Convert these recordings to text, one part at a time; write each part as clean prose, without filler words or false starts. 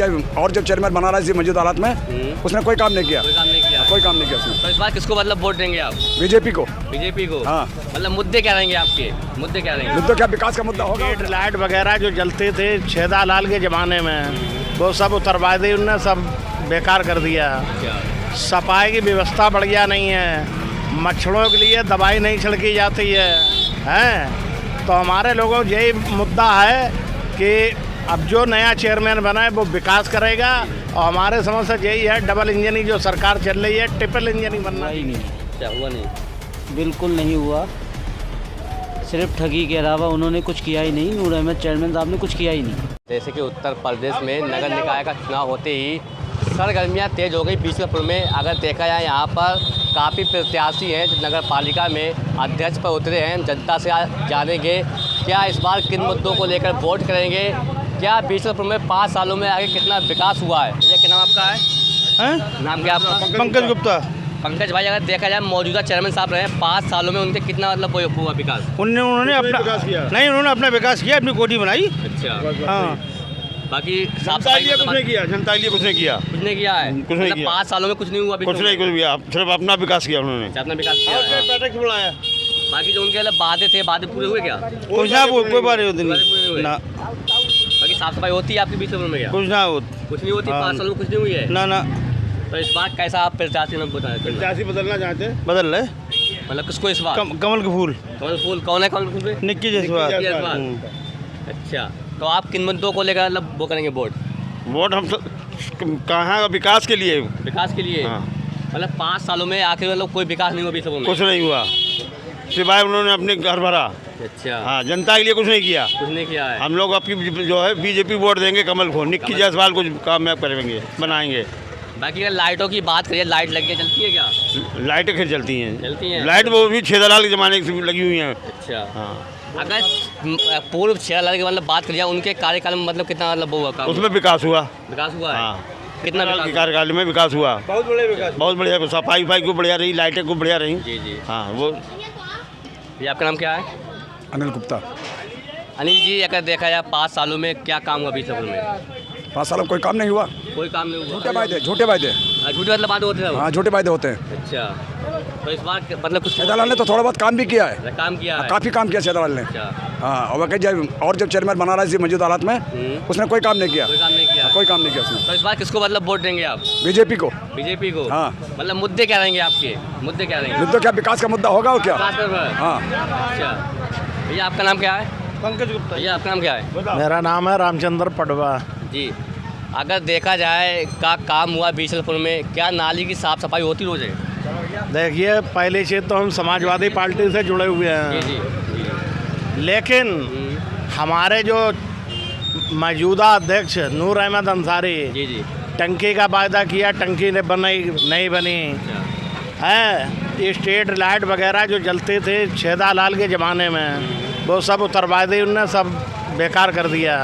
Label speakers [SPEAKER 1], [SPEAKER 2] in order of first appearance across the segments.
[SPEAKER 1] और जो चेयरमैन बना रहा है मौजूदा हालात में, उसने कोई काम नहीं किया।
[SPEAKER 2] कोई काम नहीं किया।
[SPEAKER 1] कोई काम नहीं किया उसने।
[SPEAKER 2] तो इस बार किसको मतलब वोट देंगे आप?
[SPEAKER 1] बीजेपी को।
[SPEAKER 2] बीजेपी को।
[SPEAKER 1] हाँ।
[SPEAKER 2] मतलब मुद्दे क्या रहेंगे आपके? मुद्दे क्या रहेंगे?
[SPEAKER 1] मुद्दा क्या विकास का मुद्दा होगा?
[SPEAKER 3] स्ट्रीट लाइट वगैरह जो जलते थे छेदा लाल के ज़माने में, वो सब उतरवा दी उनने, सब बेकार कर दिया। सफाई की व्यवस्था बढ़िया नहीं है, मच्छरों के लिए दवाई नहीं छिड़की जाती है। तो हमारे लोगों को यही मुद्दा है कि अब जो नया चेयरमैन बना है वो विकास करेगा, और हमारे समझ से यही है, डबल इंजनी जो सरकार चल रही है, ट्रिपल इंजनी बनना ही नहीं।
[SPEAKER 2] क्या हुआ? नहीं,
[SPEAKER 4] बिल्कुल नहीं हुआ। सिर्फ ठगी के अलावा उन्होंने कुछ किया ही नहीं। नूर अहमद चेयरमैन साहब ने कुछ किया ही नहीं।
[SPEAKER 2] जैसे कि उत्तर प्रदेश में नगर निकाय का चुनाव होते ही सरगर्मियाँ तेज हो गई बीसलपुर में। अगर देखा जाए यहाँ पर काफ़ी प्रत्याशी हैं जो नगर पालिका में अध्यक्ष पर उतरे हैं। जनता से जानेंगे क्या इस बार किन मुद्दों को लेकर वोट करेंगे, क्या बीसलपुर में 5 सालों में आगे कितना विकास हुआ है। ये क्या नाम आपका है? नाम क्या आपका?
[SPEAKER 3] पंकज गुप्ता।
[SPEAKER 2] पंकज भाई, अगर देखा जाए मौजूदा चेयरमैन साहब रहे 5 सालों में, उनके कितना मतलब हुआ विकास?
[SPEAKER 3] उन्होंने अपना विकास किया नहीं, उन्होंने अपना विकास किया, अपनी कोठी बनाई।
[SPEAKER 2] अच्छा।
[SPEAKER 3] हाँ,
[SPEAKER 2] बाकी साफ
[SPEAKER 3] जनता के लिए कुछ नहीं किया, जनता के लिए कुछ नहीं किया,
[SPEAKER 2] कुछ नहीं किया है।
[SPEAKER 3] कुछ नहीं किया।
[SPEAKER 2] 5 सालों में कुछ नहीं हुआ।
[SPEAKER 3] कुछ नहीं किया, सिर्फ अपना विकास किया उन्होंने।
[SPEAKER 2] अपना विकास किया है।
[SPEAKER 3] बुलाया।
[SPEAKER 2] बाकी जो उनके वादे थे, वादे पूरे हुए क्या?
[SPEAKER 3] कुछ ना, कोई बात
[SPEAKER 2] नहीं
[SPEAKER 3] ना।
[SPEAKER 2] बाकी साफ सफाई होती है आपके बीच में क्या?
[SPEAKER 3] कुछ ना हो,
[SPEAKER 2] कुछ नहीं होती। 5 सालों में कुछ नहीं हुई है
[SPEAKER 3] ना ना।
[SPEAKER 2] तो इस बार कैसा आप प्रत्याशी में बताएं?
[SPEAKER 3] प्रत्याशी बदलना चाहते हैं, बदल रहे।
[SPEAKER 2] मतलब किसको इस बार?
[SPEAKER 3] कमल के फूल।
[SPEAKER 2] कमल फूल कौन है? कमल फूल पे
[SPEAKER 3] निक्की जायसवाल।
[SPEAKER 2] अच्छा, तो आप किन मुद्दों को लेकर मतलब वो करेंगे वोट?
[SPEAKER 3] वोट हम कहाँ विकास के लिए?
[SPEAKER 2] विकास के लिए।
[SPEAKER 3] हाँ।
[SPEAKER 2] मतलब 5 सालों में आखिर मतलब कोई विकास नहीं हुआ बीसलपुर में?
[SPEAKER 3] कुछ नहीं हुआ, सिवाय उन्होंने अपने घर भरा।
[SPEAKER 2] अच्छा।
[SPEAKER 3] हाँ, जनता के लिए कुछ नहीं किया।
[SPEAKER 2] कुछ नहीं किया है।
[SPEAKER 3] हम लोग आपकी जो है बीजेपी वोट देंगे कमल को। निक्की जायसवाल कुछ कामयाब करेंगे, बनाएंगे।
[SPEAKER 2] बाकी अगर लाइटों की बात करिए, लाइट लग के चलती है क्या?
[SPEAKER 3] लाइटें खैर चलती हैं।
[SPEAKER 2] चलती हैं।
[SPEAKER 3] लाइट वो भी छेदालाल के ज़माने से लगी हुई हैं।
[SPEAKER 2] अच्छा।
[SPEAKER 3] हाँ।
[SPEAKER 2] अगर पूर्व 6 लाख की मतलब बात करिए, उनके कार्यकाल में मतलब कितना मतलब हुआ काम?
[SPEAKER 3] उसमें विकास हुआ।
[SPEAKER 2] विकास हुआ है।
[SPEAKER 3] हाँ,
[SPEAKER 2] कितना विकास?
[SPEAKER 3] कार्यकाल में विकास हुआ, बहुत बड़े विकास, बहुत बढ़िया। सफाई वफाई को बढ़िया रही, लाइटें को बढ़िया रही।
[SPEAKER 2] जी जी।
[SPEAKER 3] हाँ, वो।
[SPEAKER 2] ये आपका नाम क्या है?
[SPEAKER 1] अनिल गुप्ता।
[SPEAKER 2] अनिल जी, अगर देखा जाए 5 सालों में क्या काम हुआ बीसलपुर में?
[SPEAKER 1] 5 सालों में कोई काम नहीं हुआ।
[SPEAKER 2] कोई काम नहीं हुआ।
[SPEAKER 1] झूठे वादे, झूठे वादे।
[SPEAKER 2] झूठे मतलब बात होते हैं।
[SPEAKER 1] हाँ, झूठे वादे होते हैं।
[SPEAKER 2] अच्छा, तो इस बार मतलब कुछ
[SPEAKER 1] छेदालाल ने तो थोड़ा बहुत काम भी किया है।
[SPEAKER 2] काम किया है।
[SPEAKER 1] काफ़ी काम किया छेदालाल ने।
[SPEAKER 2] अच्छा।
[SPEAKER 1] हाँ, और जो चेयरमैन बना रहा है मौजूदा हालात में, उसने कोई काम नहीं किया।
[SPEAKER 2] कोई काम नहीं किया।
[SPEAKER 1] कोई काम नहीं किया उसने।
[SPEAKER 2] तो इस बार किसको मतलब वोट देंगे आप?
[SPEAKER 1] बीजेपी को।
[SPEAKER 2] बीजेपी को।
[SPEAKER 1] हाँ।
[SPEAKER 2] मतलब मुद्दे क्या रहेंगे आपके? मुद्दे क्या रहेंगे?
[SPEAKER 1] मुद्दा क्या विकास का मुद्दा होगा और क्या? हाँ।
[SPEAKER 2] अच्छा, भैया आपका नाम क्या है?
[SPEAKER 3] पंकज गुप्ता।
[SPEAKER 2] भैया आपका नाम क्या है?
[SPEAKER 3] मेरा नाम है रामचंद्र पटवा
[SPEAKER 2] जी। अगर देखा जाए का काम हुआ बीसलपुर में, क्या नाली की साफ सफाई होती रोज है?
[SPEAKER 3] देखिए, पहले से तो हम समाजवादी पार्टी से जुड़े हुए हैं।
[SPEAKER 2] जी जी।
[SPEAKER 3] लेकिन हमारे जो मौजूदा अध्यक्ष नूर अहमद अंसारी,
[SPEAKER 2] जी जी।
[SPEAKER 3] टंकी का वायदा किया, टंकी ने नहीं बनी है। स्ट्रीट लाइट वगैरह जो जलते थे छेदा लाल के ज़माने में, वो सब उतरवा दी उनने, सब बेकार कर दिया।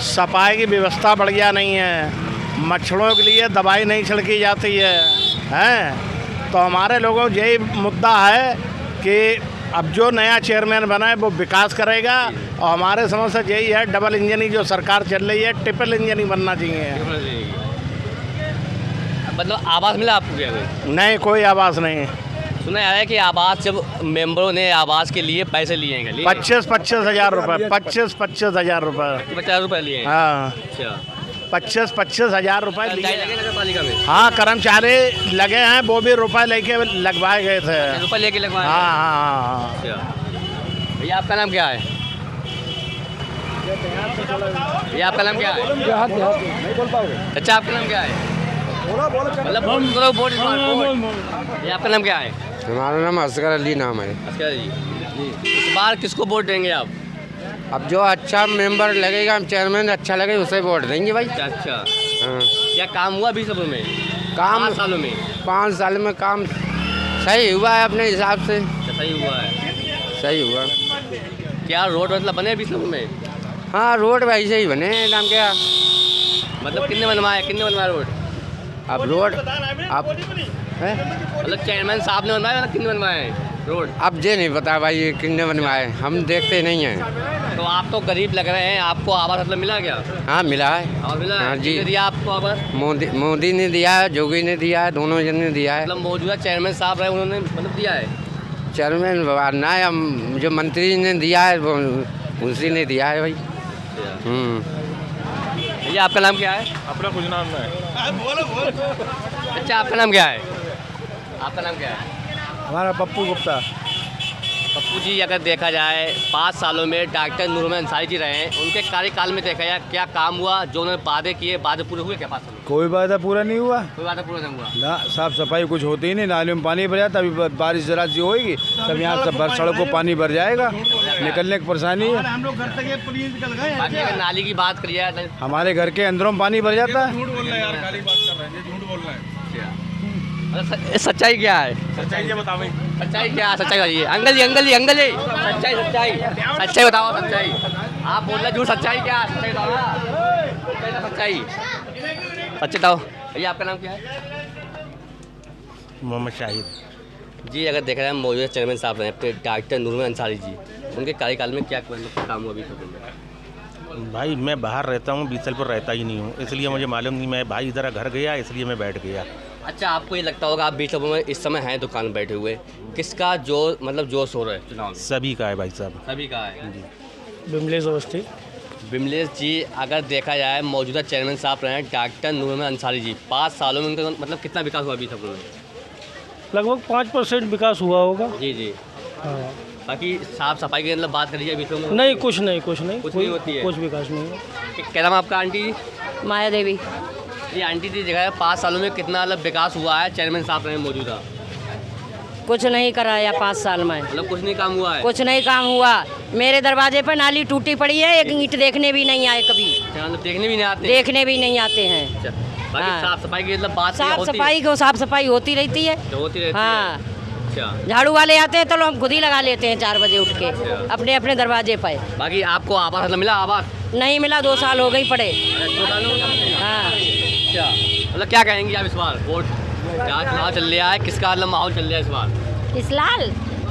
[SPEAKER 3] सफाई की व्यवस्था बढ़िया नहीं है, मच्छरों के लिए दवाई नहीं छिड़की जाती है। तो हमारे लोगों को यही मुद्दा है कि अब जो नया चेयरमैन बना है वो विकास करेगा, और हमारे समझ से यही है, डबल इंजनी जो सरकार चल रही है, ट्रिपल इंजनी बनना चाहिए।
[SPEAKER 2] मतलब आवास मिला आपको क्या?
[SPEAKER 3] नहीं, कोई आवास नहीं।
[SPEAKER 2] सुना है कि आवास जब मेंबरों ने आवास के लिए पैसे लिए हैं
[SPEAKER 3] 25 हज़ार रुपये, 25 हज़ार रुपये,
[SPEAKER 2] 50 रुपये लिए हैं।
[SPEAKER 3] हाँ,
[SPEAKER 2] अच्छा।
[SPEAKER 3] 25 हज़ार रुपये लिए।
[SPEAKER 2] नगर पालिका में?
[SPEAKER 3] हाँ, कर्मचारी लगे हैं, वो भी रुपए लेके लगवाए गए थे।
[SPEAKER 2] रुपये लेके लगवाए?
[SPEAKER 3] हाँ हाँ।
[SPEAKER 2] अच्छा। भैया आपका नाम क्या है? भैया आपका नाम क्या है? अच्छा, आपका नाम क्या है? मतलब वोट ये आपका नाम क्या है?
[SPEAKER 5] हमारा नाम असगर अली नाम है।
[SPEAKER 2] असगर जी। इस बार किसको वोट देंगे आप?
[SPEAKER 5] अब जो अच्छा मेंबर लगेगा, चेयरमैन अच्छा लगे, उसे वोट देंगे भाई।
[SPEAKER 2] अच्छा।
[SPEAKER 5] हाँ।
[SPEAKER 2] क्या काम हुआ बीसलपुर में
[SPEAKER 5] काम
[SPEAKER 2] 5 सालों में?
[SPEAKER 5] 5 साल में काम सही हुआ है अपने हिसाब से।
[SPEAKER 2] सही हुआ है।
[SPEAKER 5] सही हुआ।
[SPEAKER 2] क्या रोड मतलब बने बीसलपुर में?
[SPEAKER 5] हाँ, रोड वैसे ही बने हैं। नाम क्या
[SPEAKER 2] मतलब कितने बनवाया रोड?
[SPEAKER 5] अब रोड अब
[SPEAKER 2] मतलब चेयरमैन साहब ने बनवाया, मतलब कितने बनवाए हैं? रोड।
[SPEAKER 5] अब ये नहीं पता भाई ये किसने बनवाए, हम देखते नहीं हैं।
[SPEAKER 2] तो आप तो गरीब लग रहे हैं, आपको आवास मतलब मिला क्या?
[SPEAKER 5] हाँ मिला है।
[SPEAKER 2] आवास मिला?
[SPEAKER 5] हाँ जी।
[SPEAKER 2] किसने दिया आपको आवास?
[SPEAKER 5] मोदी ने दिया है, जोगी ने दिया है, दोनों जन ने दिया है।
[SPEAKER 2] मतलब मौजूदा चेयरमैन साहब रहे उन्होंने मतलब दिया है?
[SPEAKER 5] चेयरमैन ना हम जो मंत्री ने दिया है वो उसी ने दिया है भाई।
[SPEAKER 2] भैया आपका नाम क्या है?
[SPEAKER 6] अपना कुछ नाम है।
[SPEAKER 2] अच्छा आपका नाम क्या है? आपका नाम क्या है?
[SPEAKER 3] हमारा पप्पू गुप्ता।
[SPEAKER 2] पप्पू जी, अगर देखा जाए 5 सालों में डॉक्टर नूर मोहम्मद अंसारी जी रहे हैं, उनके कार्यकाल में देखा जाए क्या काम हुआ? जो उन्होंने वादे किए, वादे पूरे हुए क्या 5 सालों में?
[SPEAKER 3] कोई वादा पूरा नहीं हुआ
[SPEAKER 2] कोई वादा पूरा नहीं हुआ।
[SPEAKER 3] ना, साफ सफाई कुछ होती ही नहीं, नाली में पानी भर जाता, अभी बारिश जरा सी होएगी सब यहाँ सब भर सड़क को पानी भर जाएगा, निकलने की परेशानी है।
[SPEAKER 6] हम लोग घर तक ये पुलिस निकल गए।
[SPEAKER 2] बाकी अगर नाली की बात करिए जाए,
[SPEAKER 3] हमारे घर के अंदरों में पानी भर जाता है।
[SPEAKER 6] झूठ बोल रहे हैं यार, खाली बात कर रहे हैं, ये झूठ बोल रहे हैं।
[SPEAKER 2] सच्चाई क्या है?
[SPEAKER 6] सच्चाई ये बताओ भाई।
[SPEAKER 2] सच्चाई क्या है? सच्चाई बताइए। अंकल जी सच्चाई सच्चाई बताओ। सच्चाई आप बोल रहे झूठ, सच्चाई क्या है? सच्चाई बताओ ना। सच्चाई बताओ। भैया आपका नाम क्या है?
[SPEAKER 3] मोहम्मद शाहिद।
[SPEAKER 2] जी, अगर देखा जाए मौजूदा चेयरमैन साहब रहे हैं डॉक्टर नूर मोहम्मद अंसारी जी, उनके कार्यकाल में क्या काम हुआ अभी तक?
[SPEAKER 7] भाई मैं बाहर रहता हूँ, बीसलपुर रहता ही नहीं हूँ, इसलिए मुझे मालूम नहीं। मैं भाई इधर घर गया इसलिए मैं बैठ गया।
[SPEAKER 2] अच्छा, आपको ये लगता होगा आप बीसलपुर में इस समय हैं दुकान बैठे हुए, किसका जो मतलब जोश हो रहा है चुनाव में?
[SPEAKER 7] सभी का है भाई साहब।
[SPEAKER 2] सभी का है
[SPEAKER 7] जी।
[SPEAKER 3] विमलेश अवस्थी।
[SPEAKER 2] विमलेश जी, अगर देखा जाए मौजूदा चेयरमैन साहब रहे हैं डॉक्टर नूर मोहम्मद अंसारी जी, 5 सालों में उनका मतलब कितना विकास हुआ बीसलपुर में?
[SPEAKER 8] लगभग 5% विकास हुआ होगा।
[SPEAKER 2] जी जी।
[SPEAKER 8] हाँ।
[SPEAKER 2] बाकी साफ सफाई की मतलब बात करिए बीसलपुर में?
[SPEAKER 8] नहीं, कुछ नहीं
[SPEAKER 2] कुछ नहीं होती है?
[SPEAKER 8] कुछ विकास नहीं है।
[SPEAKER 2] क्या नाम है आपका आंटी जी?
[SPEAKER 9] माया देवी।
[SPEAKER 2] ये आंटी जी देखा है 5 सालों में कितना मतलब विकास हुआ है चेयरमैन साहब रहे मौजूदा?
[SPEAKER 9] कुछ नहीं कराया 5 साल में,
[SPEAKER 2] मतलब कुछ नहीं काम हुआ है?
[SPEAKER 9] कुछ नहीं काम हुआ। मेरे दरवाजे पर नाली टूटी पड़ी है, एक ईंट देखने भी नहीं आए कभी।
[SPEAKER 2] मतलब देखने भी नहीं आते?
[SPEAKER 9] देखने भी नहीं आते हैं।
[SPEAKER 2] अच्छा, बाकी
[SPEAKER 9] हाँ।
[SPEAKER 2] साफ सफाई की मतलब बात
[SPEAKER 9] साफ सफाई को साफ सफाई होती रहती है।
[SPEAKER 2] होती रहती
[SPEAKER 9] हाँ।
[SPEAKER 2] है। अच्छा,
[SPEAKER 9] झाड़ू वाले आते हैं तो लोग खुद ही लगा लेते हैं 4 बजे उठ के अपने अपने दरवाजे पर।
[SPEAKER 2] बाकी आपको आवास मतलब मिला? आवास
[SPEAKER 9] नहीं मिला, 2 साल हो गई पड़े। हाँ।
[SPEAKER 2] अच्छा, मतलब क्या कहेंगी आप इस बार? वोट क्या चुनाव चल रहा है, किसका मतलब माहौल चल रहा है इस बार?
[SPEAKER 9] इस लाल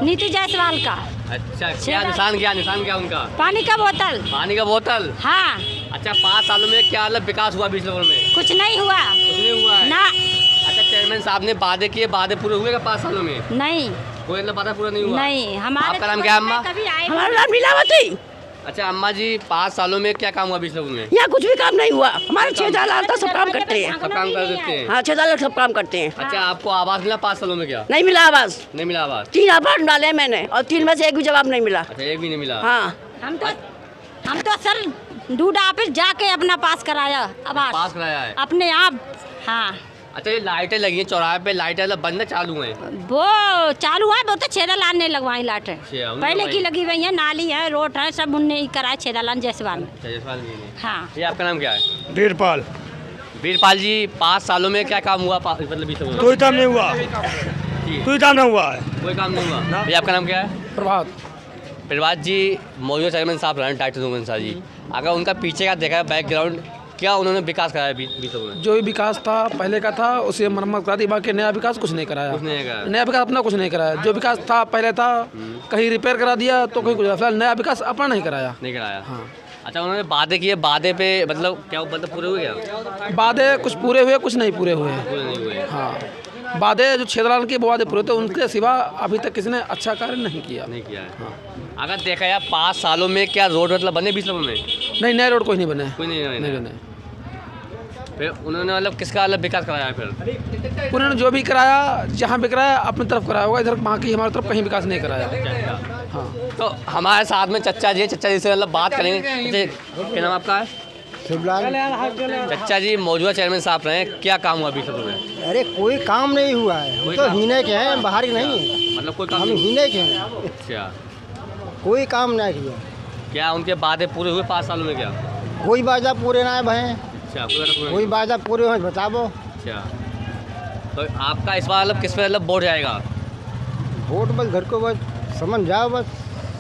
[SPEAKER 9] नीति जायसवाल का।
[SPEAKER 2] अच्छा, क्या निशान क्या उनका?
[SPEAKER 9] पानी का बोतल।
[SPEAKER 2] पानी का बोतल।
[SPEAKER 9] हाँ।
[SPEAKER 2] अच्छा, 5 सालों में क्या मतलब विकास हुआ बीसलपुर में?
[SPEAKER 9] कुछ नहीं हुआ।
[SPEAKER 2] कुछ नहीं हुआ है
[SPEAKER 9] ना।
[SPEAKER 2] अच्छा, चेयरमैन साहब ने वादे किए, वादे पूरे हुए क्या 5 सालों में?
[SPEAKER 9] नहीं।
[SPEAKER 2] कोई मतलब वादा पूरा नहीं हुआ?
[SPEAKER 9] नहीं। हमारे
[SPEAKER 2] आपका नाम क्या है अम्मा?
[SPEAKER 9] हमारा नाम लीलावती।
[SPEAKER 2] अच्छा अम्मा जी, 5 सालों में क्या काम हुआ बीसलपुर में?
[SPEAKER 9] यहाँ कुछ भी काम नहीं हुआ। हमारे 6 साल तो सब काम करते हैं।
[SPEAKER 2] सब काम कर देते हैं?
[SPEAKER 9] हाँ, 6 साल सब काम करते हैं।
[SPEAKER 2] अच्छा, आपको आवास मिला 5 सालों में? क्या
[SPEAKER 9] नहीं मिला आवास।
[SPEAKER 2] नहीं मिला आवास?
[SPEAKER 9] 3 आवास डाले मैंने और 3 में से एक भी जवाब नहीं मिला।
[SPEAKER 2] अच्छा, एक भी नहीं मिला?
[SPEAKER 9] हाँ। हम तो सर डूडा ऑफिस जाके अपना पास कराया आवास।
[SPEAKER 2] पास कराया है
[SPEAKER 9] अपने आप। हाँ।
[SPEAKER 2] अच्छा, ये लाइटें लगी हैं चौराहे पे, लाइटें मतलब बंद है चालू हैं?
[SPEAKER 9] वो चालू है, वो तो छेदालाल ने लगवाई लाइटें। पहले की लगी हुई है, नाली है, रोड है, सब उनने ही कराया छेदालाल जायसवाल में।
[SPEAKER 2] जायसवाल जी ने।
[SPEAKER 9] हाँ।
[SPEAKER 2] ये आपका नाम क्या है?
[SPEAKER 3] वीरपाल।
[SPEAKER 2] वीरपाल जी, 5 सालों में क्या काम हुआ मतलब बीसलपुर में?
[SPEAKER 3] कोई काम नहीं हुआ,
[SPEAKER 2] जी,
[SPEAKER 3] कोई काम नहीं हुआ है।
[SPEAKER 2] कोई काम नहीं हुआ। ये आपका नाम क्या है?
[SPEAKER 3] प्रभात।
[SPEAKER 2] प्रभात जी, मौजूदा चेयरमैन साहब रहे डॉक्टर नूर मोहम्मद अंसारी जी, अगर उनका पीछे का देखा है बैकग्राउंड, क्या उन्होंने विकास कराया बीसलपुर में?
[SPEAKER 10] जो भी विकास था पहले का था उसे मरम्मत करा दी, बाकी नया विकास कुछ नहीं कराया।
[SPEAKER 2] कुछ नहीं कराया?
[SPEAKER 10] नया विकास अपना कुछ नहीं कराया। जो विकास था पहले था, कहीं रिपेयर करा दिया तो कहीं कुछ, फिलहाल नया विकास अपना नहीं कराया।
[SPEAKER 2] नहीं कराया?
[SPEAKER 10] हाँ।
[SPEAKER 2] अच्छा, उन्होंने वादे किए, वादे पे मतलब क्या मतलब पूरे हुए क्या?
[SPEAKER 10] वादे कुछ पूरे हुए, कुछ नहीं पूरे हुए।
[SPEAKER 2] पूरे नहीं हुए?
[SPEAKER 10] हाँ। वादे जो छेदलाल के वादे पूरे थे, उनके सिवा अभी तक किसी ने अच्छा कार्य नहीं किया।
[SPEAKER 2] नहीं किया है। हाँ। अगर देखा जाए 5 सालों में क्या रोड मतलब बने बीसलपुर में?
[SPEAKER 10] नहीं, नए रोड कोई नहीं बने।
[SPEAKER 2] कोई नहीं
[SPEAKER 10] नहीं
[SPEAKER 2] बने?
[SPEAKER 10] बने।
[SPEAKER 2] फिर उन्होंने मतलब किसका मतलब विकास कराया है फिर?
[SPEAKER 10] उन्होंने जो भी कराया, जहाँ भी कराया अपनी तरफ कराया होगा, इधर बाकी हमारी तरफ कहीं विकास नहीं कराया। हाँ।
[SPEAKER 2] तो हमारे साथ में चच्चा जी से मतलब बात करेंगे। क्या नाम आपका है?
[SPEAKER 3] शिवलाल।
[SPEAKER 2] चच्चा जी, मौजूदा चेयरमैन साहब रहे, क्या काम हुआ बीसलपुर में?
[SPEAKER 3] अरे कोई काम नहीं हुआ है, हम तो हीने के हैं, बाहर के नहीं है।
[SPEAKER 2] मतलब कोई काम
[SPEAKER 3] हम
[SPEAKER 2] नहीं?
[SPEAKER 3] हीने के हैं,
[SPEAKER 2] अच्छा,
[SPEAKER 3] कोई काम नहीं किया।
[SPEAKER 2] क्या उनके वादे पूरे हुए 5 सालों में? क्या
[SPEAKER 3] कोई वादा पूरे ना भय।
[SPEAKER 2] अच्छा, पूरा
[SPEAKER 3] कोई वादा पूरे हो बताओ।
[SPEAKER 2] अच्छा, तो आपका इस बार मतलब किस पे मतलब वोट जाएगा?
[SPEAKER 3] वोट बस घर को बस समझ जाओ बस।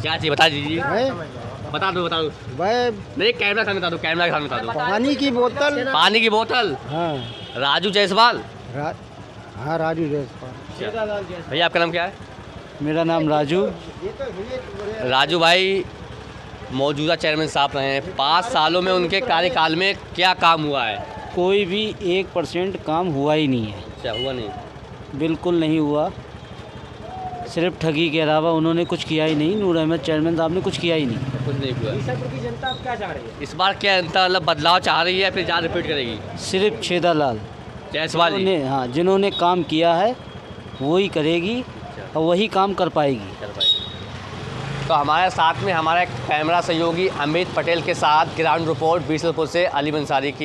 [SPEAKER 2] क्या चाहिए बता दीजिए।
[SPEAKER 3] है
[SPEAKER 2] बता दो
[SPEAKER 3] भाई,
[SPEAKER 2] नहीं, कैमरा सामने बता दो, कैमरा के सामने बता दो।
[SPEAKER 3] पानी की बोतल।
[SPEAKER 2] पानी की बोतल।
[SPEAKER 3] हाँ।
[SPEAKER 2] राजू जायसवाल।
[SPEAKER 3] हाँ, राजू जायसवाल।
[SPEAKER 2] भैया आपका नाम क्या है?
[SPEAKER 4] मेरा नाम राजू।
[SPEAKER 2] राजू भाई मौजूदा चेयरमैन साहब रहे हैं, 5 सालों में उनके कार्यकाल में क्या काम हुआ है?
[SPEAKER 4] कोई भी 1% काम हुआ ही नहीं है।
[SPEAKER 2] क्या हुआ नहीं?
[SPEAKER 4] बिल्कुल नहीं हुआ। सिर्फ ठगी के अलावा उन्होंने कुछ किया ही नहीं। नूर अहमद चेयरमैन साहब ने कुछ किया ही नहीं।
[SPEAKER 2] कुछ नहीं हुआ। की जनता क्या चाह रही है? इस बार क्या जनता मतलब बदलाव चाह रही है, फिर जहाँ रिपीट करेगी?
[SPEAKER 4] सिर्फ छेदालाल
[SPEAKER 2] जायसवाल जी
[SPEAKER 4] ने, हाँ, जिन्होंने काम किया है वही करेगी और वही काम कर पाएगी।
[SPEAKER 2] तो हमारे साथ में हमारा एक कैमरा सहयोगी अमित पटेल के साथ ग्राउंड रिपोर्ट बीसलपुर से अली बंसारी की।